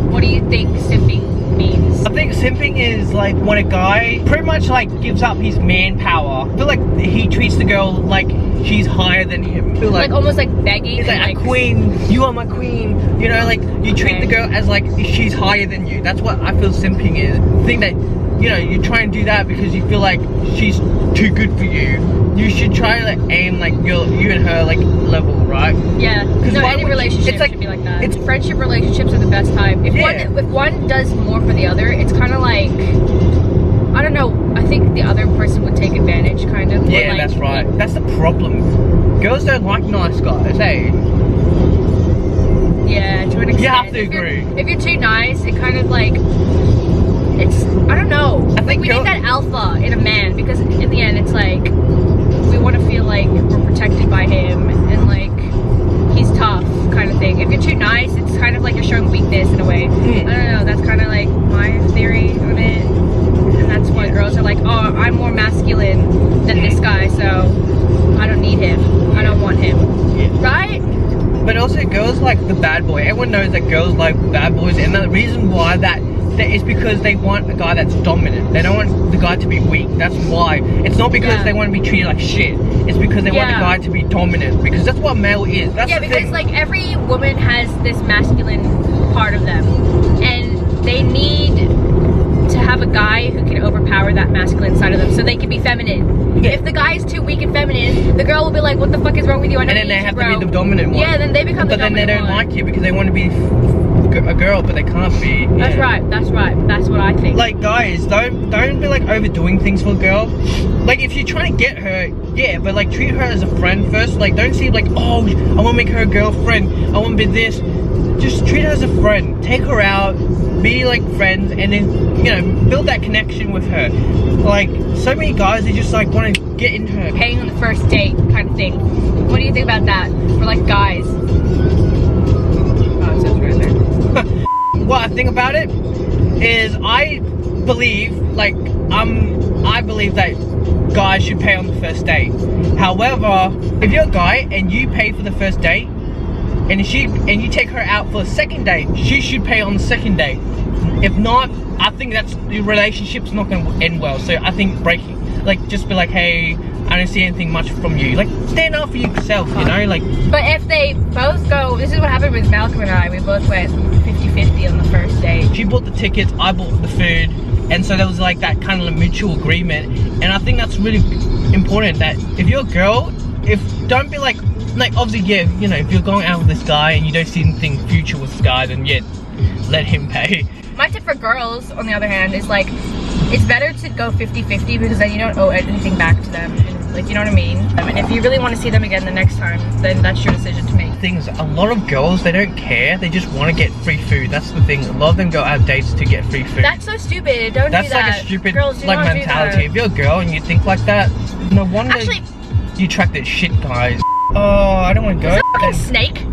What do you think simping means? I think simping is like when a guy pretty much like gives up his manpower. I feel like he treats the girl like she's higher than him. I feel Like almost like begging. he's like, a queen, you are my queen. You know, like you treat the girl as like she's higher than you. That's what I feel simping is. I think that, you know, you try and do that because you feel like she's too good for you. You should try to like aim like you and her like level, right? Yeah. No, any relationship like, should be like that. Friendship relationships are the best type. If one does more for the other, it's kind of like, I don't know. I think the other person would take advantage, kind of. Yeah, like, that's right. That's the problem. Girls don't like nice guys, hey? Yeah, to an extent. You have to agree. If you're too nice, it kind of like, it's, I don't know. I think we need that alpha in a man, because in the end, it's like, we want to feel like we're protected by him and like he's tough, kind of thing. If you're too nice, it's kind of like you're showing weakness in a way. I don't know. That's kind of like my theory on it, and that's why girls are like, oh, I'm more masculine than this guy, so I don't need him. I don't want him. Right? But also girls like the bad boy. Everyone knows that girls like bad boys, and the reason why that is because they want a guy that's dominant. They don't want the guy to be weak. That's why. It's not because they want to be treated like shit. It's because they want the guy to be dominant. Because that's what male is. That's the because thing. like every woman has this masculine part of them, and they need to have a guy who can overpower that masculine side of them so they can be feminine. If the guy is too weak and feminine, the girl will be like, what the fuck is wrong with you? I don't and then need they you, have bro. to be the dominant one. Yeah, then they become the dominant one. But then they don't like you because they want to be a girl, but they can't be. That's right, that's right. That's what I think. Like, guys, don't be like overdoing things for a girl. Like, if you're trying to get her, yeah, but like treat her as a friend first. Like, don't see like, oh, I want to make her a girlfriend, I want to be this. Just treat her as a friend. Take her out, be like friends, and then, you know, build that connection with her. Like, so many guys, they just like want to get into her. Paying on the first date kind of thing. What do you think about that for like guys? Oh, it says right there. What I think about it is I believe that guys should pay on the first date. However, if you're a guy and you pay for the first date and you take her out for a second date, she should pay on the second date. If not, I think that's the relationship's not going to end well. So I think breaking, like, just be like, hey, I don't see anything much from you. Like, stand up for yourself, you know? Like, but if they both go, this is what happened with Malcolm and I. We both went 50-50 on the first date. she bought the tickets, I bought the food, and so there was like that kind of a mutual agreement. And I think that's really important, that if you're a girl, don't be like obviously, yeah, you know, if you're going out with this guy and you don't see anything future with this guy, then yeah, let him pay. My tip for girls, on the other hand, is like, it's better to go 50-50 because then you don't owe anything back to them. And, like, you know what I mean? And if you really want to see them again the next time, then that's your decision to make. Things, a lot of girls, they don't care. They just want to get free food. That's the thing. A lot of them go out dates to get free food. That's so stupid. Don't That's do that. like a stupid Girls, do like not mentality. do If you're a girl and you think like that, no wonder you attract that shit, guys. Oh, I don't want to go. Is that a fucking snake?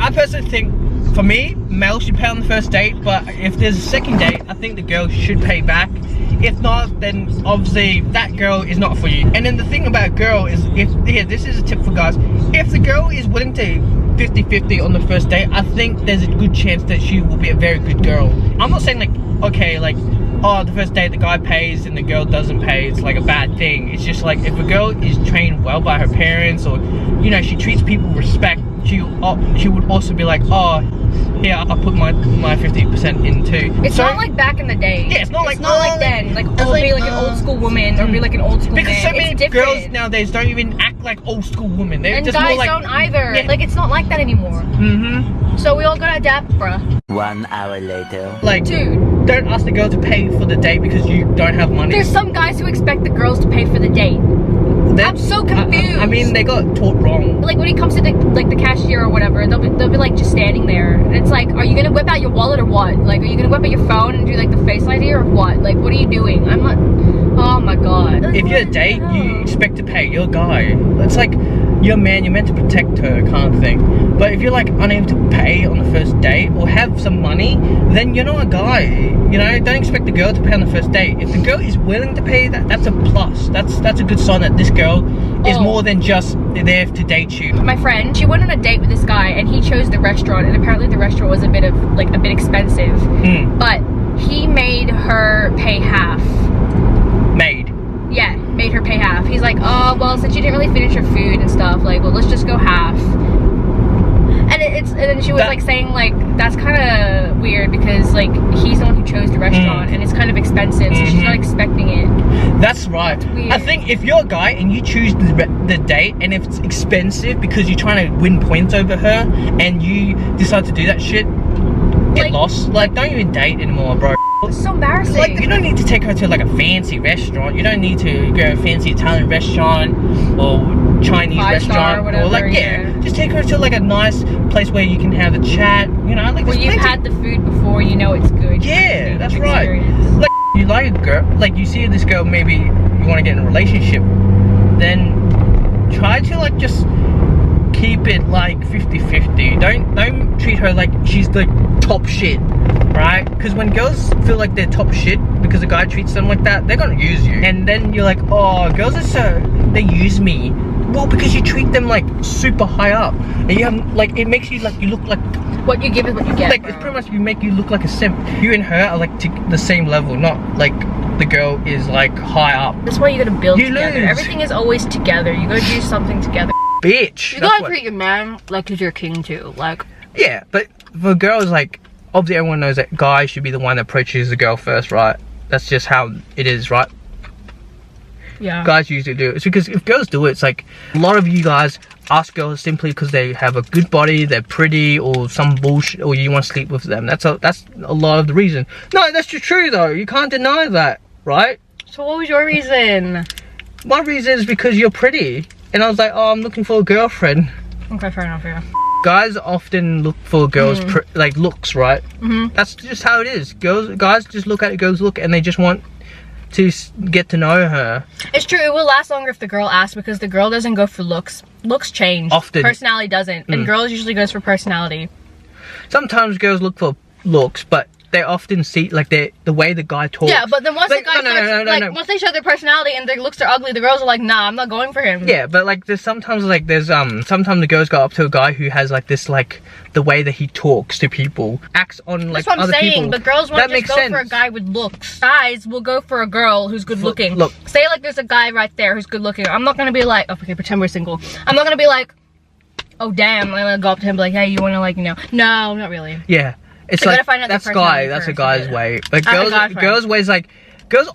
I personally think, for me, male should pay on the first date, but if there's a second date, I think the girl should pay back. If not, then obviously that girl is not for you. And then the thing about a girl is, this is a tip for guys, if the girl is willing to 50-50 on the first date, I think there's a good chance that she will be a very good girl. I'm not saying like, okay, like, oh, the first date the guy pays and the girl doesn't pay, it's like a bad thing. It's just like, if a girl is trained well by her parents, or, you know, she treats people with respect, she would also be like, oh, yeah, I'll put my 50% in too. It's not like back in the day. Yeah, it's not like then. Like, be like an old school woman, or be like an old school man. Because so many it's girls nowadays don't even act like old school women. They're and just guys more like, don't either. Yeah. Like, it's not like that anymore. So we all gotta adapt, bruh. 1 hour later. Like, dude, don't ask the girl to pay for the date because you don't have money. There's some guys who expect the girls to pay for the date. I'm so confused. I mean, they got taught wrong. Like, when it comes to the cashier or whatever, they'll be like just standing there, and it's like, are you gonna whip out your wallet or what? Like, are you gonna whip out your phone and do like the Face ID or what? Like, what are you doing? I'm not. Oh my god. If you're a date, you expect to pay. You're a guy. It's like, you're a man, you're meant to protect her kind of thing. But if you're like unable to pay on the first date or have some money, then you're not a guy. You know, don't expect the girl to pay on the first date. If the girl is willing to pay, that's a plus. That's a good sign that this girl is more than just there to date you. My friend, she went on a date with this guy and he chose the restaurant, and apparently the restaurant was a bit expensive. But he made her pay half. Yeah, made her pay half. He's like, oh, well, since you didn't really finish your food and stuff, like, well, let's just go half. And and then she was like saying like, that's kind of weird because like, he's the one who chose the restaurant and it's kind of expensive, so she's not expecting it. That's right. I think if you're a guy and you choose the date and if it's expensive because you're trying to win points over her and you decide to do that shit, get lost. Like, don't even date anymore, bro. It's so embarrassing. Like, you don't need to take her to like a fancy restaurant. You don't need to go to a fancy Italian restaurant or Chinese restaurant or whatever, or like just take her to like a nice place where you can have a chat. You know, like where you've had the food before, you know it's good. Yeah, that's right. Like, you like a girl, like you see this girl, maybe you want to get in a relationship, then try to like just keep it like 50-50. Don't treat her like she's the top shit, right? Because when girls feel like they're top shit because a guy treats them like that, they're gonna use you. And then you're like, oh, girls are so, they use me. Well, because you treat them like super high up, and you have like, it makes you like, you look like what you give is what you get. Like, it's pretty much make you look like a simp. You and her are like to the same level, not like the girl is like high up. That's why you gotta build together. Lose. Everything is always together. You gotta do something together. Bitch. You gotta treat your man like he's your king too. Like, yeah, but for girls, like, obviously everyone knows that guys should be the one that approaches the girl first, right? That's just how it is, right? yeah. Guys usually do it. It's because if girls do it, it's like a lot of you guys ask girls simply because they have a good body, they're pretty, or some bullshit, or you want to sleep with them. That's a lot of the reason. No, that's just true though. You can't deny that, right? So what was your reason? My reason is because you're pretty, and I was like, oh, I'm looking for a girlfriend. Okay, fair enough. Yeah. Guys often look for girls like looks, right? That's just how it is. Guys just look at a girl's look and they just want to get to know her. It's true, it will last longer if the girl asks, because the girl doesn't go for looks. Looks change. Often. Personality doesn't. And girls usually goes for personality. Sometimes girls look for looks, but they often see like the way the guy talks. Yeah, but then once like, the guy starts, once they show their personality and their looks are ugly, the girls are like, nah, I'm not going for him. Yeah, but like there's sometimes sometimes the girls go up to a guy who has like this, like the way that he talks to people, acts on like other people. That's what I'm saying, but girls won't just go for a guy with looks. Guys will go for a girl who's good looking. Look, say like there's a guy right there who's good looking. I'm not gonna be like, okay, pretend we're single. I'm not gonna be like, oh damn, I'm gonna go up to him and be like, hey, you wanna like, you know? No, not really. Yeah. It's like, that's a guy's way. Like girls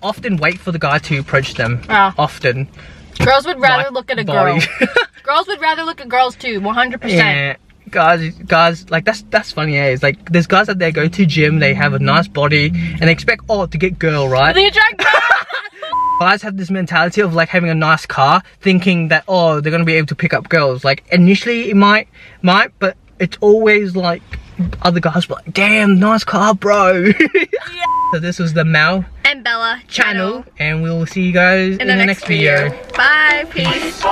often wait for the guy to approach them. Often. Girls would rather look at a girl. Girls would rather look at girls too, 100%. Yeah. Guys, like that's funny, eh? It's like there's guys that they go to gym, they have a nice body, and they expect to get girl, right? They attract girls. Guys have this mentality of like having a nice car, thinking that they're gonna be able to pick up girls. Like initially it might, but it's always like other guys were like, damn, nice car, bro. Yeah. So this was the Mel and Bella channel, and we'll see you guys in the next video. Bye, peace.